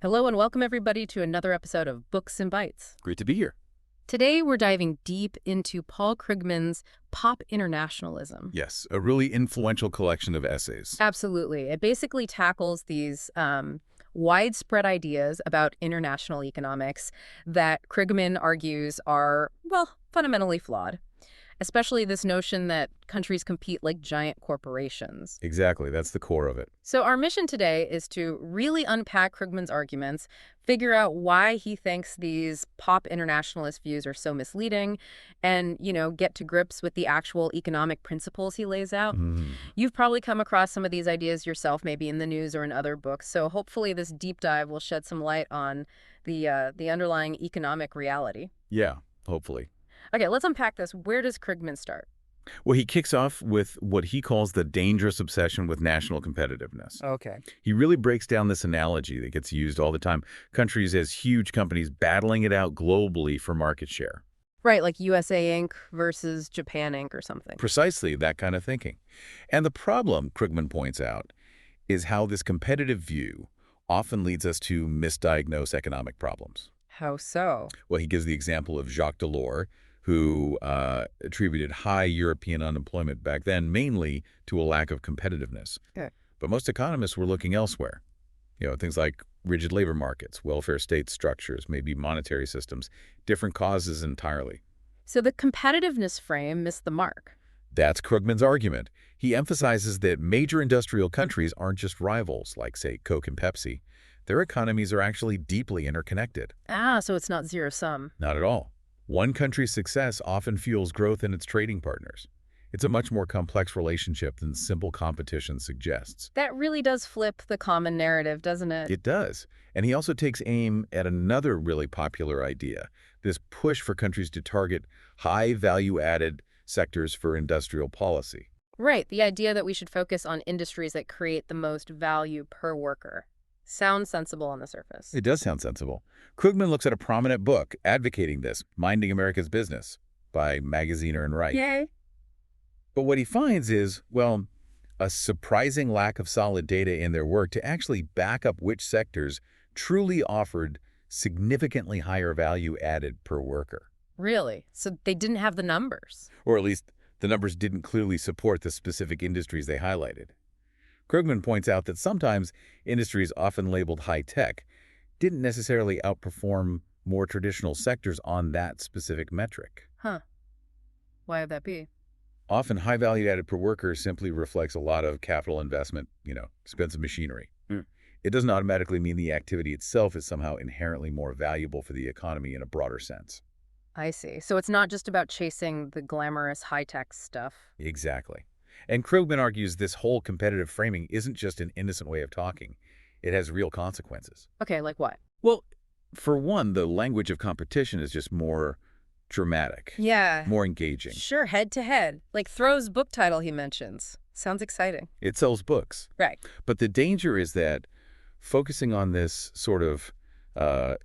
Hello and welcome everybody to another episode of Books and Bytes. Great to be here. Today we're diving deep into Paul Krugman's Pop Internationalism. Yes, a really influential collection of essays. Absolutely. It basically tackles these widespread ideas about international economics that Krugman argues are, well, fundamentally flawed. Especially this notion that countries compete like giant corporations. Exactly, that's the core of it. So our mission today is to really unpack Krugman's arguments, figure out why he thinks these pop internationalist views are so misleading, and, get to grips with the actual economic principles he lays out. You've probably come across some of these ideas yourself, maybe in the news or in other books, so hopefully this deep dive will shed some light on the underlying economic reality. Yeah, hopefully. Okay, let's unpack this. Where does Krugman start? Well, he kicks off with what he calls the dangerous obsession with national competitiveness. Okay. He really breaks down this analogy that gets used all the time. Countries as huge companies battling it out globally for market share. Right, like USA Inc. versus Japan Inc. or something. Precisely that kind of thinking. And the problem, Krugman points out, is how this competitive view often leads us to misdiagnose economic problems. How so? Well, he gives the example of Jacques Delors, who attributed high European unemployment back then mainly to a lack of competitiveness. Okay. But most economists were looking elsewhere. Things like rigid labor markets, welfare state structures, maybe monetary systems, different causes entirely. So the competitiveness frame missed the mark. That's Krugman's argument. He emphasizes that major industrial countries aren't just rivals, like, say, Coke and Pepsi. Their economies are actually deeply interconnected. So it's not zero-sum. Not at all. One country's success often fuels growth in its trading partners. It's a much more complex relationship than simple competition suggests. That really does flip the common narrative, doesn't it? It does. And he also takes aim at another really popular idea, this push for countries to target high value-added sectors for industrial policy. Right, the idea that we should focus on industries that create the most value per worker. Sounds sensible on the surface. It does sound sensible. Krugman looks at a prominent book advocating this, Minding America's Business, by Magaziner and Wright. Yay. But what he finds is, well, a surprising lack of solid data in their work to actually back up which sectors truly offered significantly higher value added per worker. Really? So they didn't have the numbers? Or at least the numbers didn't clearly support the specific industries they highlighted. Krugman points out that sometimes industries often labeled high-tech didn't necessarily outperform more traditional sectors on that specific metric. Huh. Why would that be? Often high value added per worker simply reflects a lot of capital investment, expensive machinery. It doesn't automatically mean the activity itself is somehow inherently more valuable for the economy in a broader sense. I see. So it's not just about chasing the glamorous high-tech stuff. Exactly. And Krugman argues this whole competitive framing isn't just an innocent way of talking. It has real consequences. Okay, like what? Well, for one, the language of competition is just more dramatic. Yeah. More engaging. Sure, head to head. Like Thoreau's book title he mentions. Sounds exciting. It sells books. Right. But the danger is that focusing on this sort of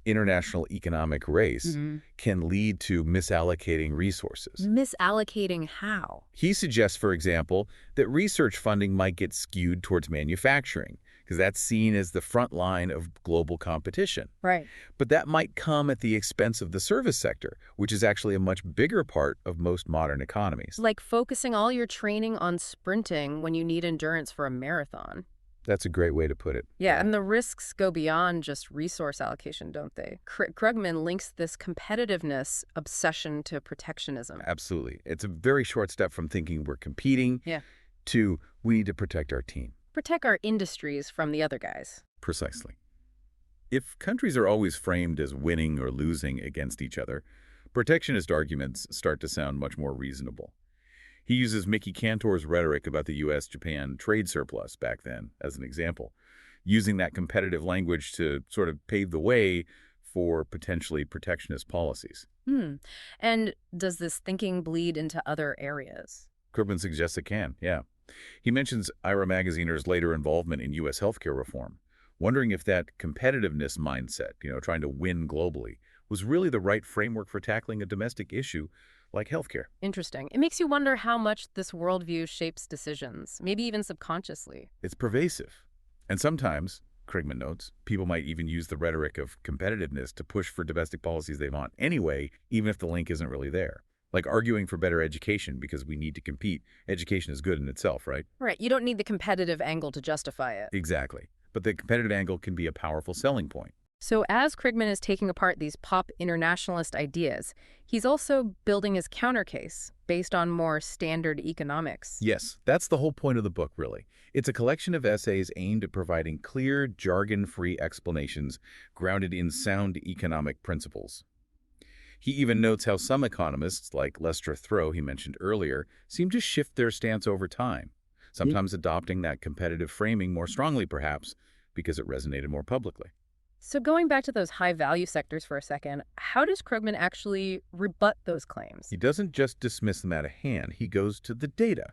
international economic race can lead to misallocating resources. Misallocating how? He suggests, for example, that research funding might get skewed towards manufacturing, because that's seen as the front line of global competition. Right. But that might come at the expense of the service sector, which is actually a much bigger part of most modern economies. Like focusing all your training on sprinting when you need endurance for a marathon. That's a great way to put it. Yeah, and the risks go beyond just resource allocation, don't they? Krugman links this competitiveness obsession to protectionism. Absolutely. It's a very short step from thinking we're competing to we need to protect our team. Protect our industries from the other guys. Precisely. If countries are always framed as winning or losing against each other, protectionist arguments start to sound much more reasonable. He uses Mickey Cantor's rhetoric about the U.S.-Japan trade surplus back then as an example, using that competitive language to sort of pave the way for potentially protectionist policies. And does this thinking bleed into other areas? Krugman suggests it can, yeah. He mentions Ira Magaziner's later involvement in U.S. healthcare reform, wondering if that competitiveness mindset, trying to win globally, was really the right framework for tackling a domestic issue like healthcare. Interesting. It makes you wonder how much this worldview shapes decisions, maybe even subconsciously. It's pervasive. And sometimes, Krugman notes. People might even use the rhetoric of competitiveness to push for domestic policies they want anyway, even if the link isn't really there. Like arguing for better education because we need to compete. Education is good in itself, right? Right, you don't need the competitive angle to justify it. Exactly. But the competitive angle can be a powerful selling point. So as Krugman is taking apart these pop internationalist ideas, he's also building his countercase based on more standard economics. Yes, that's the whole point of the book, really. It's a collection of essays aimed at providing clear, jargon-free explanations grounded in sound economic principles. He even notes how some economists, like Lester Throw he mentioned earlier, seem to shift their stance over time, sometimes adopting that competitive framing more strongly, perhaps, because it resonated more publicly. So going back to those high-value sectors for a second, how does Krugman actually rebut those claims? He doesn't just dismiss them out of hand, he goes to the data.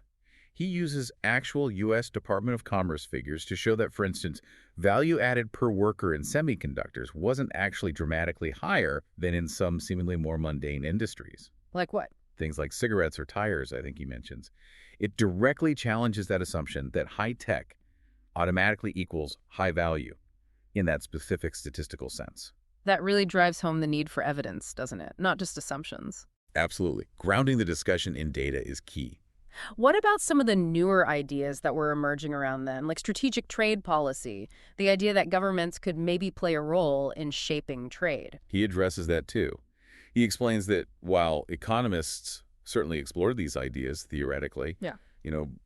He uses actual U.S. Department of Commerce figures to show that, for instance, value added per worker in semiconductors wasn't actually dramatically higher than in some seemingly more mundane industries. Like what? Things like cigarettes or tires, I think he mentions. It directly challenges that assumption that high tech automatically equals high value in that specific statistical sense. That really drives home the need for evidence, doesn't it? Not just assumptions. Absolutely. Grounding the discussion in data is key. What about some of the newer ideas that were emerging around then, like strategic trade policy, the idea that governments could maybe play a role in shaping trade? He addresses that too. He explains that while economists certainly explored these ideas theoretically, Yeah.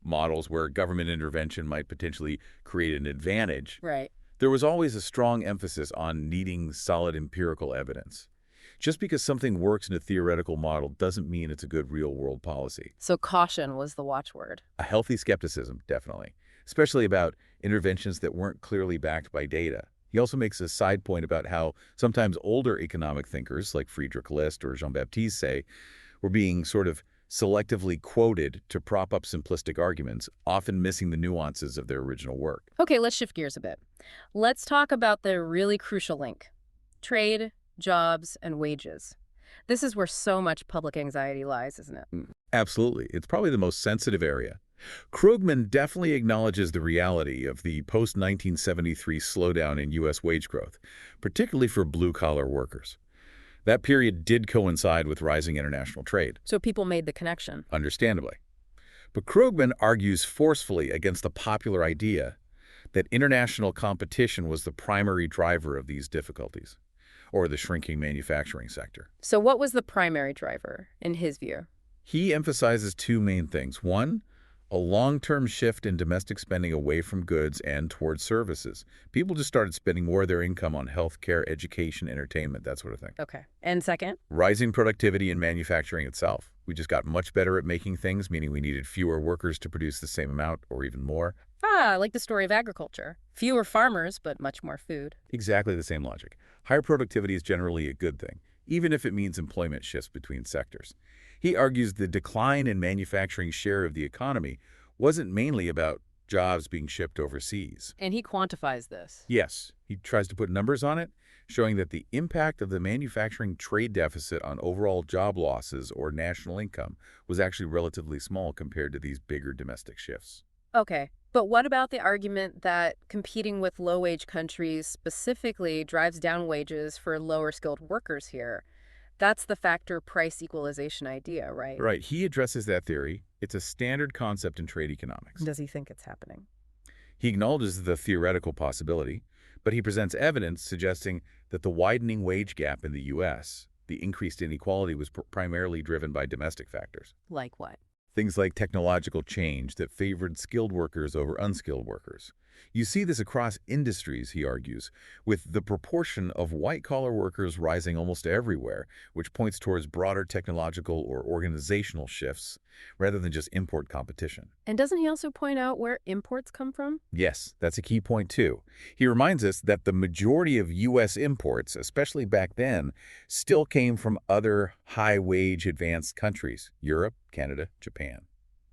Models where government intervention might potentially create an advantage, Right. there was always a strong emphasis on needing solid empirical evidence. Just because something works in a theoretical model doesn't mean it's a good real-world policy. So caution was the watchword. A healthy skepticism, definitely, especially about interventions that weren't clearly backed by data. He also makes a side point about how sometimes older economic thinkers, like Friedrich List or Jean-Baptiste say, were being sort of selectively quoted to prop up simplistic arguments, often missing the nuances of their original work. Okay, let's shift gears a bit. Let's talk about the really crucial link. Trade, jobs, and wages. This is where so much public anxiety lies, isn't it? Absolutely. It's probably the most sensitive area. Krugman definitely acknowledges the reality of the post-1973 slowdown in U.S. wage growth, particularly for blue-collar workers. That period did coincide with rising international trade, So people made the connection. understandably. But Krugman argues forcefully against the popular idea that international competition was the primary driver of these difficulties, or the shrinking manufacturing sector. So what was the primary driver, in his view? He emphasizes two main things. One, a long-term shift in domestic spending away from goods and towards services. People just started spending more of their income on healthcare, education, entertainment, that sort of thing. Okay. And second? Rising productivity in manufacturing itself. We just got much better at making things, meaning we needed fewer workers to produce the same amount or even more. Like the story of agriculture. Fewer farmers, but much more food. Exactly the same logic. Higher productivity is generally a good thing, even if it means employment shifts between sectors. He argues the decline in manufacturing's share of the economy wasn't mainly about jobs being shipped overseas. And he quantifies this. Yes, he tries to put numbers on it, showing that the impact of the manufacturing trade deficit on overall job losses or national income was actually relatively small compared to these bigger domestic shifts. Okay. But what about the argument that competing with low-wage countries specifically drives down wages for lower-skilled workers here? That's the factor price equalization idea, right? Right, he addresses that theory. It's a standard concept in trade economics. Does he think it's happening? He acknowledges the theoretical possibility, but he presents evidence suggesting that the widening wage gap in the U.S., the increased inequality, was primarily driven by domestic factors. Like what? Things like technological change that favored skilled workers over unskilled workers. You see this across industries, he argues, with the proportion of white-collar workers rising almost everywhere, which points towards broader technological or organizational shifts rather than just import competition. And doesn't he also point out where imports come from? Yes, that's a key point too. He reminds us that the majority of U.S. imports, especially back then, still came from other high-wage advanced countries, Europe, Canada, Japan,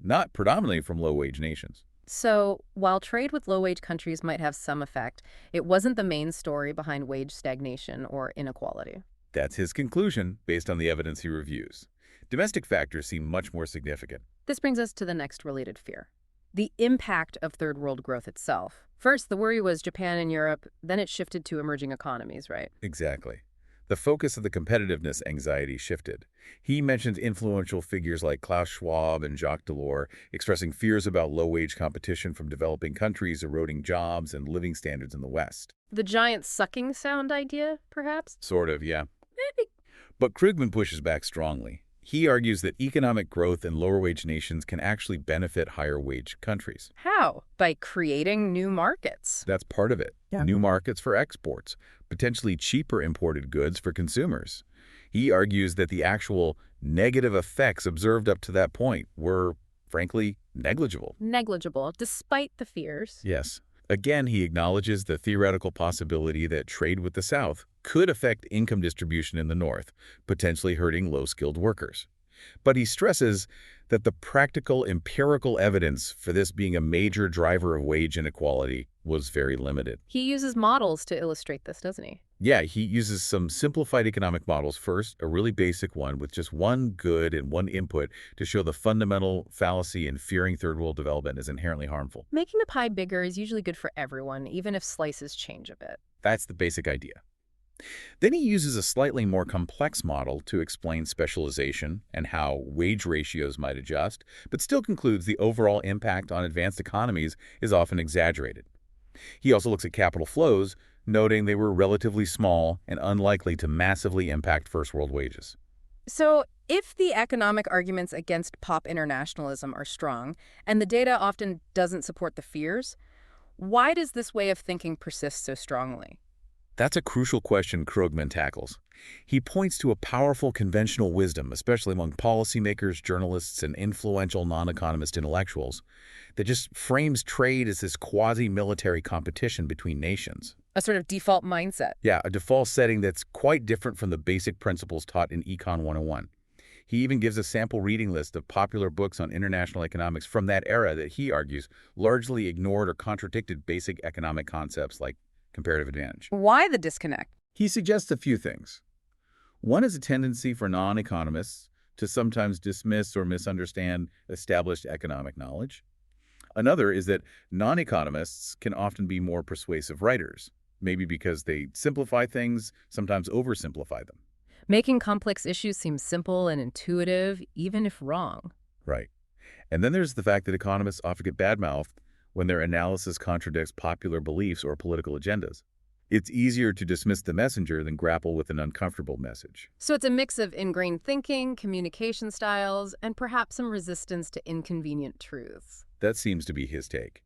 not predominantly from low-wage nations. So, while trade with low-wage countries might have some effect, it wasn't the main story behind wage stagnation or inequality. That's his conclusion based on the evidence he reviews. Domestic factors seem much more significant. This brings us to the next related fear. the impact of third world growth itself. First, the worry was Japan and Europe, then it shifted to emerging economies, right? Exactly. The focus of the competitiveness anxiety shifted. He mentions influential figures like Klaus Schwab and Jacques Delors expressing fears about low-wage competition from developing countries eroding jobs and living standards in the West. The giant sucking sound idea, perhaps? Sort of, yeah. Maybe. But Krugman pushes back strongly. He argues that economic growth in lower-wage nations can actually benefit higher-wage countries. How? By creating new markets. That's part of it. Yeah. New markets for exports, potentially cheaper imported goods for consumers. He argues that the actual negative effects observed up to that point were, frankly, negligible. Negligible, despite the fears. Yes. Again, he acknowledges the theoretical possibility that trade with the South could affect income distribution in the North, potentially hurting low-skilled workers. But he stresses that the practical, empirical evidence for this being a major driver of wage inequality was very limited. He uses models to illustrate this, doesn't he? Yeah, he uses some simplified economic models first, a really basic one with just one good and one input to show the fundamental fallacy in fearing third world development is inherently harmful. Making the pie bigger is usually good for everyone, even if slices change a bit. That's the basic idea. Then he uses a slightly more complex model to explain specialization and how wage ratios might adjust, but still concludes the overall impact on advanced economies is often exaggerated. He also looks at capital flows, noting they were relatively small and unlikely to massively impact first world wages. So, if the economic arguments against pop internationalism are strong, and the data often doesn't support the fears, why does this way of thinking persist so strongly? That's a crucial question Krugman tackles. He points to a powerful conventional wisdom, especially among policymakers, journalists, and influential non-economist intellectuals, that just frames trade as this quasi-military competition between nations. A sort of default mindset. Yeah, a default setting that's quite different from the basic principles taught in Econ 101. He even gives a sample reading list of popular books on international economics from that era that he argues largely ignored or contradicted basic economic concepts like comparative advantage. Why the disconnect? He suggests a few things. One is a tendency for non-economists to sometimes dismiss or misunderstand established economic knowledge. Another is that non-economists can often be more persuasive writers, maybe because they simplify things, sometimes oversimplify them. Making complex issues seem simple and intuitive, even if wrong. Right. And then there's the fact that economists often get badmouthed when their analysis contradicts popular beliefs or political agendas. It's easier to dismiss the messenger than grapple with an uncomfortable message. So it's a mix of ingrained thinking, communication styles, and perhaps some resistance to inconvenient truths. That seems to be his take.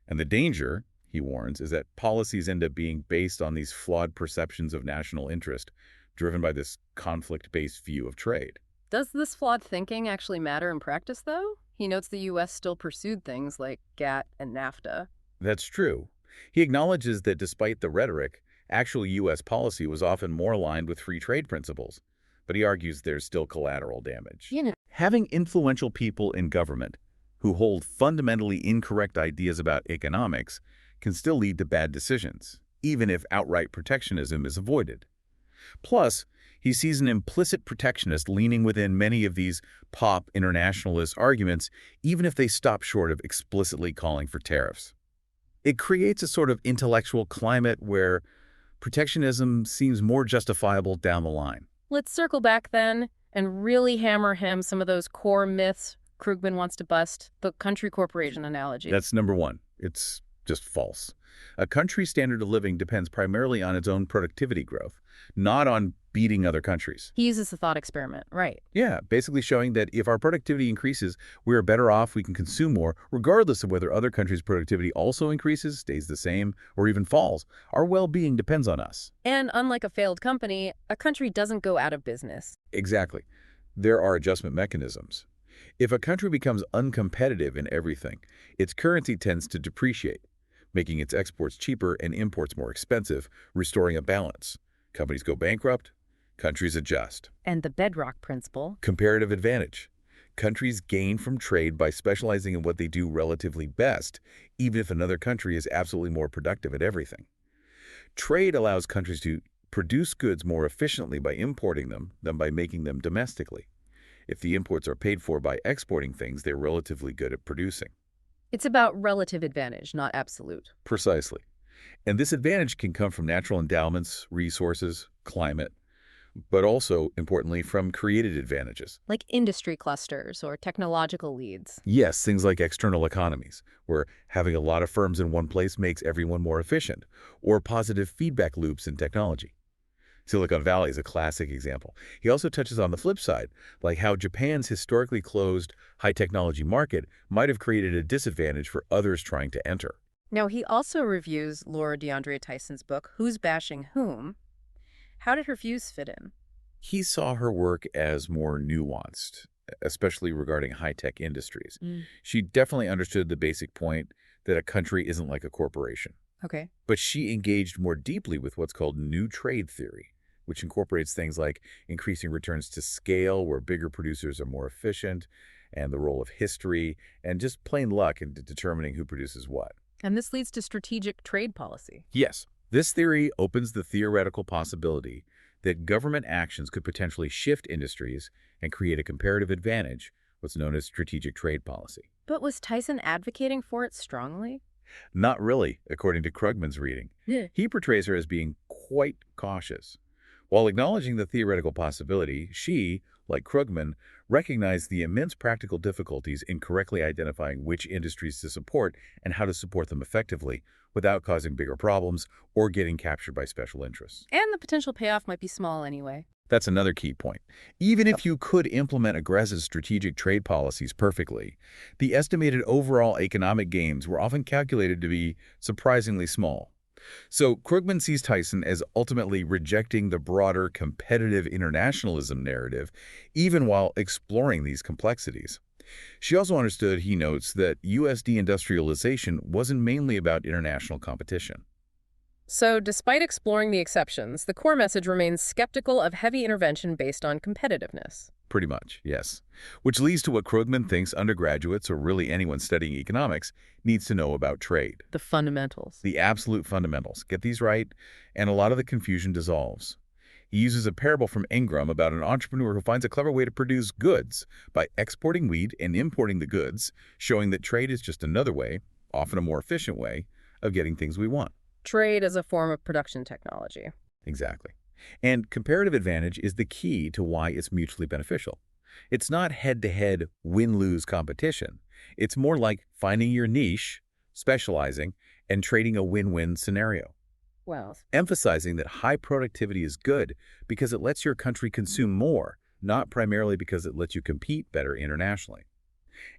And the danger, he warns, is that policies end up being based on these flawed perceptions of national interest, driven by this conflict-based view of trade. Does this flawed thinking actually matter in practice, though? He notes the U.S. still pursued things like GATT and NAFTA. That's true. He acknowledges that despite the rhetoric, actual U.S. policy was often more aligned with free trade principles. But he argues there's still collateral damage. Having influential people in government who hold fundamentally incorrect ideas about economics can still lead to bad decisions, even if outright protectionism is avoided. Plus, he sees an implicit protectionist leaning within many of these pop internationalist arguments, even if they stop short of explicitly calling for tariffs. It creates a sort of intellectual climate where protectionism seems more justifiable down the line. Let's circle back then and really hammer him some of those core myths Krugman wants to bust, the country corporation analogy. That's number one. It's just false. A country's standard of living depends primarily on its own productivity growth, not on beating other countries. He uses the thought experiment, right? Yeah, basically showing that if our productivity increases, we are better off, we can consume more, regardless of whether other countries' productivity also increases, stays the same, or even falls. Our well-being depends on us. And unlike a failed company, a country doesn't go out of business. Exactly. There are adjustment mechanisms. If a country becomes uncompetitive in everything, its currency tends to depreciate, making its exports cheaper and imports more expensive, restoring a balance. Companies go bankrupt, countries adjust. And the bedrock principle? Comparative advantage. Countries gain from trade by specializing in what they do relatively best, even if another country is absolutely more productive at everything. Trade allows countries to produce goods more efficiently by importing them than by making them domestically. If the imports are paid for by exporting things they're relatively good at producing. It's about relative advantage, not absolute. Precisely. And this advantage can come from natural endowments, resources, climate, but also, importantly, from created advantages. Like industry clusters or technological leads. Yes, things like external economies, where having a lot of firms in one place makes everyone more efficient, or positive feedback loops in technology. Silicon Valley is a classic example. He also touches on the flip side, like how Japan's historically closed high-technology market might have created a disadvantage for others trying to enter. Now, he also reviews Laura DeAndrea Tyson's book, Who's Bashing Whom? How did her views fit in? He saw her work as more nuanced, especially regarding high-tech industries. Mm. She definitely understood the basic point that a country isn't like a corporation. Okay. But she engaged more deeply with what's called new trade theory, which incorporates things like increasing returns to scale, where bigger producers are more efficient, and the role of history, and just plain luck in determining who produces what. And this leads to strategic trade policy. Yes, this theory opens the theoretical possibility that government actions could potentially shift industries and create a comparative advantage, what's known as strategic trade policy. But was Tyson advocating for it strongly? Not really, according to Krugman's reading. Yeah. He portrays her as being quite cautious. While acknowledging the theoretical possibility, she, like Krugman, recognized the immense practical difficulties in correctly identifying which industries to support and how to support them effectively without causing bigger problems or getting captured by special interests. And the potential payoff might be small anyway. That's another key point. Even if you could implement aggressive strategic trade policies perfectly, the estimated overall economic gains were often calculated to be surprisingly small. So Krugman sees Tyson as ultimately rejecting the broader competitive internationalism narrative, even while exploring these complexities. She also understood, he notes, that U.S. deindustrialization wasn't mainly about international competition. So, despite exploring the exceptions, the core message remains skeptical of heavy intervention based on competitiveness. Pretty much, yes. Which leads to what Krugman thinks undergraduates, or really anyone studying economics, needs to know about trade. The fundamentals. The absolute fundamentals. Get these right, and a lot of the confusion dissolves. He uses a parable from Ingram about an entrepreneur who finds a clever way to produce goods by exporting wheat and importing the goods, showing that trade is just another way, often a more efficient way, of getting things we want. Trade as a form of production technology. Exactly. And comparative advantage is the key to why it's mutually beneficial. It's not head-to-head win-lose competition. It's more like finding your niche, specializing, and trading a win-win scenario. Well, Emphasizing that high productivity is good because it lets your country consume more, not primarily because it lets you compete better internationally.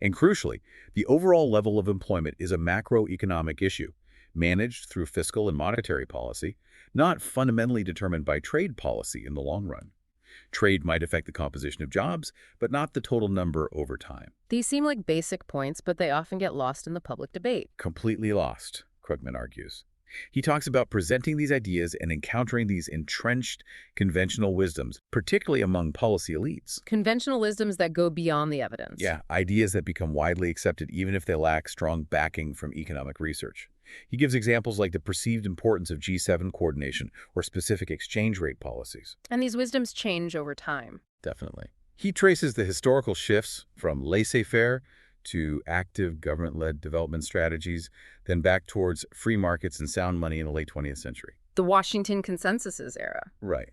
And crucially, the overall level of employment is a macroeconomic issue, managed through fiscal and monetary policy, not fundamentally determined by trade policy in the long run. Trade might affect the composition of jobs, but not the total number over time. these seem like basic points, but they often get lost in the public debate. Completely lost, Krugman argues. He talks about presenting these ideas and encountering these entrenched conventional wisdoms, particularly among policy elites. Conventional wisdoms that go beyond the evidence. Yeah, ideas that become widely accepted even if they lack strong backing from economic research. He gives examples like the perceived importance of G7 coordination or specific exchange rate policies. And these wisdoms change over time. Definitely. He traces the historical shifts from laissez-faire to active government-led development strategies, then back towards free markets and sound money in the late 20th century. The Washington Consensus era. Right.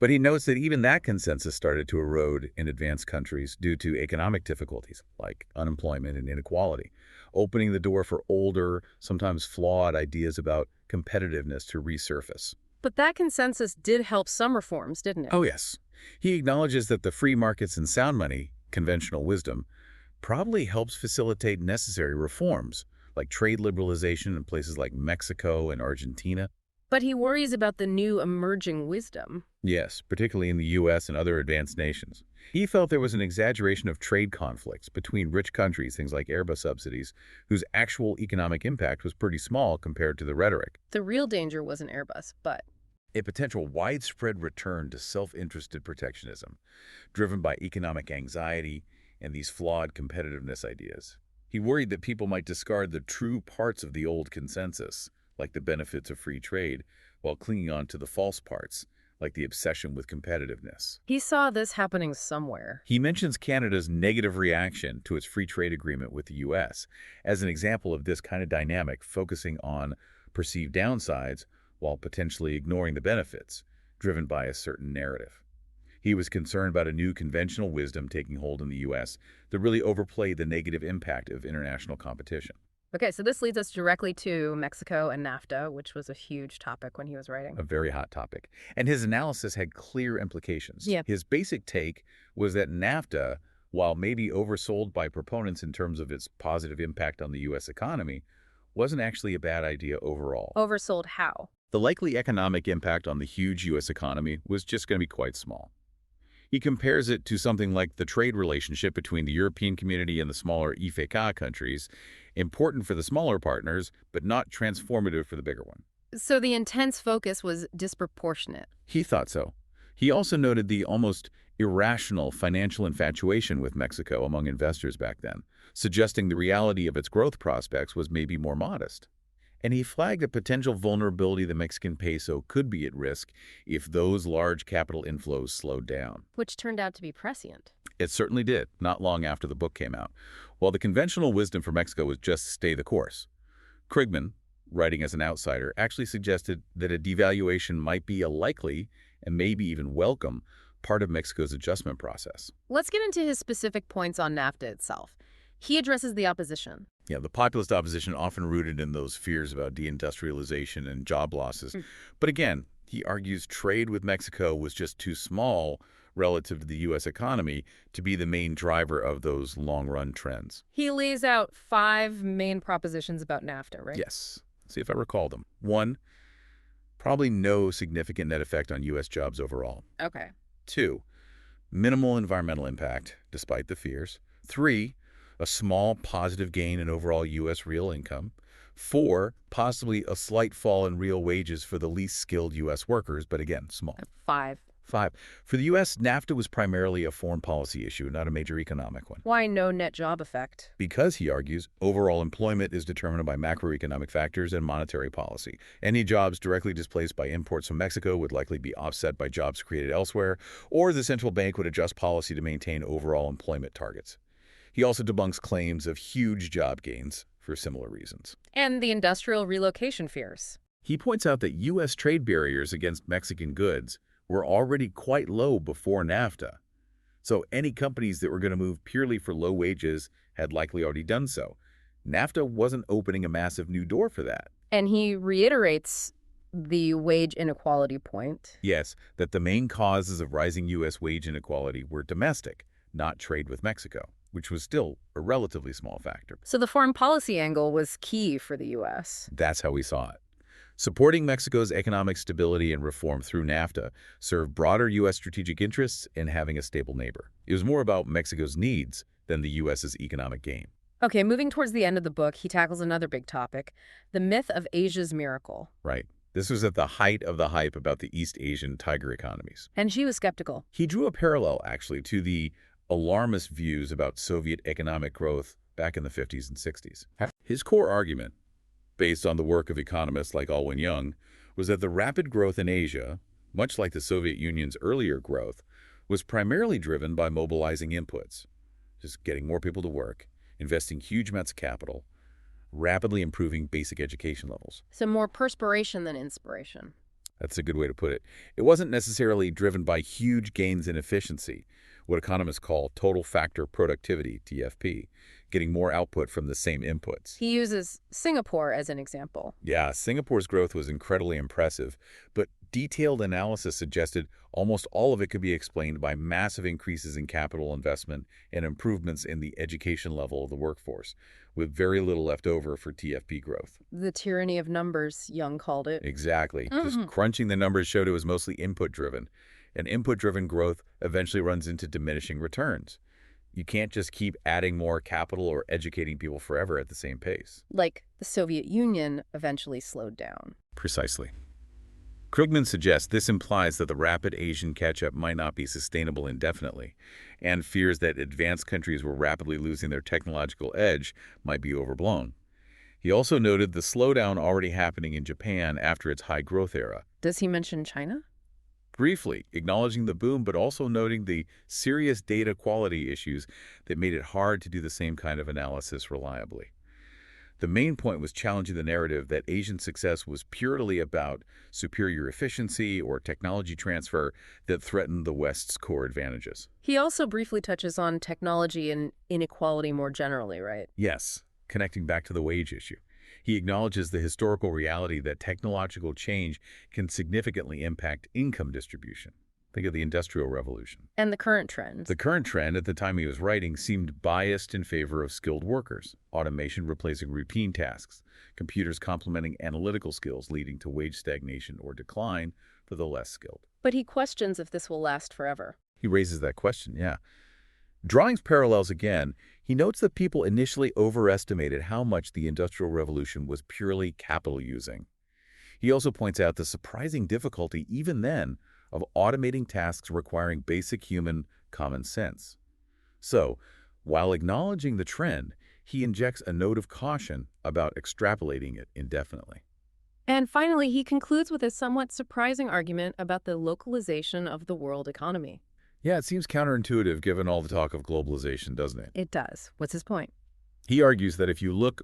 But he notes that even that consensus started to erode in advanced countries due to economic difficulties like unemployment and inequality, opening the door for older, sometimes flawed ideas about competitiveness to resurface. But that consensus did help some reforms, didn't it? Oh, yes. He acknowledges that the free markets and sound money, conventional wisdom, probably helps facilitate necessary reforms, like trade liberalization in places like Mexico and Argentina. But he worries about the new emerging wisdom. Yes, particularly in the U.S. and other advanced nations. He felt there was an exaggeration of trade conflicts between rich countries, things like Airbus subsidies, whose actual economic impact was pretty small compared to the rhetoric. The real danger wasn't Airbus, but A potential widespread return to self-interested protectionism, driven by economic anxiety and these flawed competitiveness ideas. He worried that people might discard the true parts of the old consensus, like the benefits of free trade, while clinging on to the false parts, like the obsession with competitiveness. He saw this happening somewhere. He mentions Canada's negative reaction to its free trade agreement with the U.S. as an example of this kind of dynamic, focusing on perceived downsides while potentially ignoring the benefits, driven by a certain narrative. He was concerned about a new conventional wisdom taking hold in the U.S. that really overplayed the negative impact of international competition. Okay, so this leads us directly to Mexico and NAFTA, which was a huge topic when he was writing. A very hot topic. And his analysis had clear implications. Yeah. His basic take was that NAFTA, while maybe oversold by proponents in terms of its positive impact on the U.S. economy, wasn't actually a bad idea overall. Oversold how? The likely economic impact on the huge U.S. economy was just going to be quite small. He compares it to something like the trade relationship between the European community and the smaller IFECA countries, important for the smaller partners, but not transformative for the bigger one. So the intense focus was disproportionate. He thought so. He also noted the almost irrational financial infatuation with Mexico among investors back then, suggesting the reality of its growth prospects was maybe more modest. And he flagged a potential vulnerability the Mexican peso could be at risk if those large capital inflows slowed down. Which turned out to be prescient. It certainly did, not long after the book came out. While the conventional wisdom for Mexico was just stay the course. Krugman, writing as an outsider, actually suggested that a devaluation might be a likely, and maybe even welcome, part of Mexico's adjustment process. Let's get into his specific points on NAFTA itself. He addresses the opposition. Yeah, the populist opposition often rooted in those fears about deindustrialization and job losses. But again, he argues trade with Mexico was just too small relative to the U.S. economy to be the main driver of those long-run trends. He lays out 5 main propositions about NAFTA, right? Yes. See if I recall them. 1, probably no significant net effect on U.S. jobs overall. Okay. 2, minimal environmental impact, despite the fears. 3, a small positive gain in overall U.S. real income. 4, possibly a slight fall in real wages for the least skilled U.S. workers, but again, small. 5. 5, for the U.S., NAFTA was primarily a foreign policy issue, not a major economic one. Why no net job effect? Because, he argues, overall employment is determined by macroeconomic factors and monetary policy. Any jobs directly displaced by imports from Mexico would likely be offset by jobs created elsewhere, or the central bank would adjust policy to maintain overall employment targets. He also debunks claims of huge job gains for similar reasons. And the industrial relocation fears. He points out that U.S. trade barriers against Mexican goods were already quite low before NAFTA. So any companies that were going to move purely for low wages had likely already done so. NAFTA wasn't opening a massive new door for that. And he reiterates the wage inequality point. Yes, that the main causes of rising U.S. wage inequality were domestic, not trade with Mexico, which was still a relatively small factor. So the foreign policy angle was key for the U.S. That's how we saw it. Supporting Mexico's economic stability and reform through NAFTA served broader U.S. strategic interests in having a stable neighbor. It was more about Mexico's needs than the U.S.'s economic gain. Okay, moving towards the end of the book, he tackles another big topic, the myth of Asia's miracle. Right. This was at the height of the hype about the East Asian tiger economies. And she was skeptical. He drew a parallel, actually, to the alarmist views about Soviet economic growth back in the 50s and 60s. His core argument, based on the work of economists like Alwyn Young, was that the rapid growth in Asia, much like the Soviet Union's earlier growth, was primarily driven by mobilizing inputs, just getting more people to work, investing huge amounts of capital, rapidly improving basic education levels. So more perspiration than inspiration. That's a good way to put it. It wasn't necessarily driven by huge gains in efficiency, what economists call total factor productivity, TFP, getting more output from the same inputs. He uses Singapore as an example. Yeah, Singapore's growth was incredibly impressive, but detailed analysis suggested almost all of it could be explained by massive increases in capital investment and improvements in the education level of the workforce, with very little left over for TFP growth. The tyranny of numbers, Young called it. Exactly. Just crunching the numbers showed it was mostly input-driven, and input-driven growth eventually runs into diminishing returns. You can't just keep adding more capital or educating people forever at the same pace. Like the Soviet Union eventually slowed down. Precisely. Krugman suggests this implies that the rapid Asian catch-up might not be sustainable indefinitely, and fears that advanced countries were rapidly losing their technological edge might be overblown. He also noted the slowdown already happening in Japan after its high-growth era. Does he mention China? briefly, acknowledging the boom but also noting the serious data quality issues that made it hard to do the same kind of analysis reliably. The main point was challenging the narrative that Asian success was purely about superior efficiency or technology transfer that threatened the West's core advantages. He also briefly touches on technology and inequality more generally, right? Yes, connecting back to the wage issue. He acknowledges the historical reality that technological change can significantly impact income distribution. Think of the Industrial Revolution. And the current trends. The current trend at the time he was writing seemed biased in favor of skilled workers, automation replacing routine tasks, computers complementing analytical skills leading to wage stagnation or decline for the less skilled. But he questions if this will last forever. He raises that question, yeah. Drawing parallels again, he notes that people initially overestimated how much the Industrial Revolution was purely capital using. He also points out the surprising difficulty, even then, of automating tasks requiring basic human common sense. So, while acknowledging the trend, he injects a note of caution about extrapolating it indefinitely. And finally, he concludes with a somewhat surprising argument about the localization of the world economy. Yeah, it seems counterintuitive given all the talk of globalization, doesn't it? It does. What's his point? He argues that if you look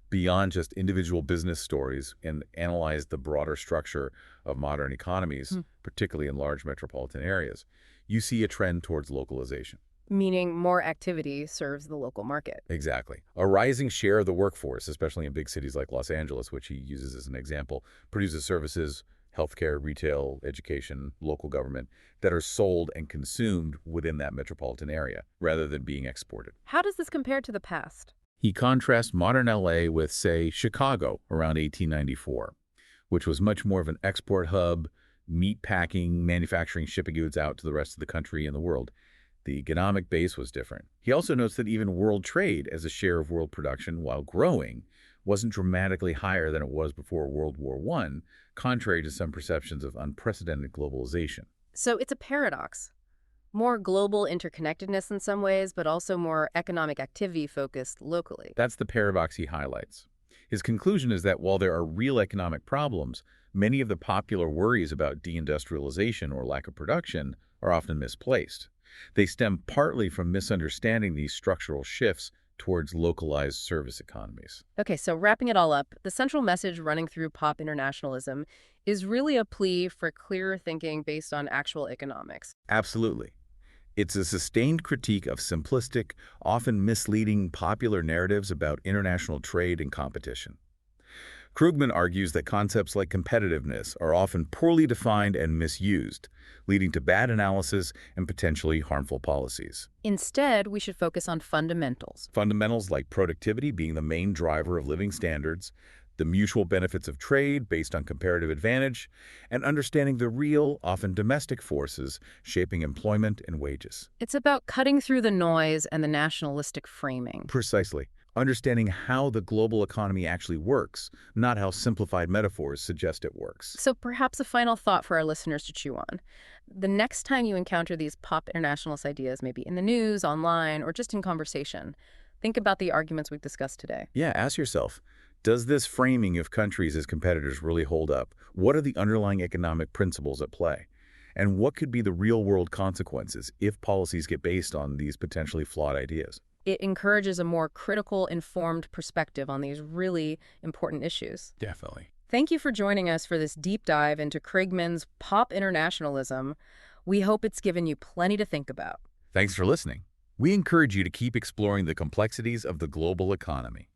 beyond just individual business stories and analyze the broader structure of modern economies, particularly in large metropolitan areas, you see a trend towards localization. Meaning more activity serves the local market. Exactly. A rising share of the workforce, especially in big cities like Los Angeles, which he uses as an example, produces services, healthcare, retail, education, local government, that are sold and consumed within that metropolitan area, rather than being exported. How does this compare to the past? He contrasts modern LA with, say, Chicago around 1894, which was much more of an export hub, meat packing, manufacturing, shipping goods out to the rest of the country and the world. The economic base was different. He also notes that even world trade as a share of world production, while growing, wasn't dramatically higher than it was before World War I, contrary to some perceptions of unprecedented globalization. So it's a paradox. More global interconnectedness in some ways, but also more economic activity focused locally. That's the paradox he highlights. His conclusion is that while there are real economic problems, many of the popular worries about deindustrialization or lack of production are often misplaced. They stem partly from misunderstanding these structural shifts towards localized service economies. Okay, so wrapping it all up, the central message running through Pop Internationalism is really a plea for clearer thinking based on actual economics. Absolutely. It's a sustained critique of simplistic, often misleading popular narratives about international trade and competition. Krugman argues that concepts like competitiveness are often poorly defined and misused, leading to bad analysis and potentially harmful policies. Instead, we should focus on fundamentals. Fundamentals like productivity being the main driver of living standards, the mutual benefits of trade based on comparative advantage, and understanding the real, often domestic forces shaping employment and wages. It's about cutting through the noise and the nationalistic framing. Precisely. Understanding how the global economy actually works, not how simplified metaphors suggest it works. So perhaps a final thought for our listeners to chew on. The next time you encounter these pop internationalist ideas, maybe in the news, online, or just in conversation, think about the arguments we've discussed today. Yeah, ask yourself, does this framing of countries as competitors really hold up? What are the underlying economic principles at play? And what could be the real-world consequences if policies get based on these potentially flawed ideas? It encourages a more critical, informed perspective on these really important issues. Definitely. Thank you for joining us for this deep dive into Krugman's Pop Internationalism. We hope it's given you plenty to think about. Thanks for listening. We encourage you to keep exploring the complexities of the global economy.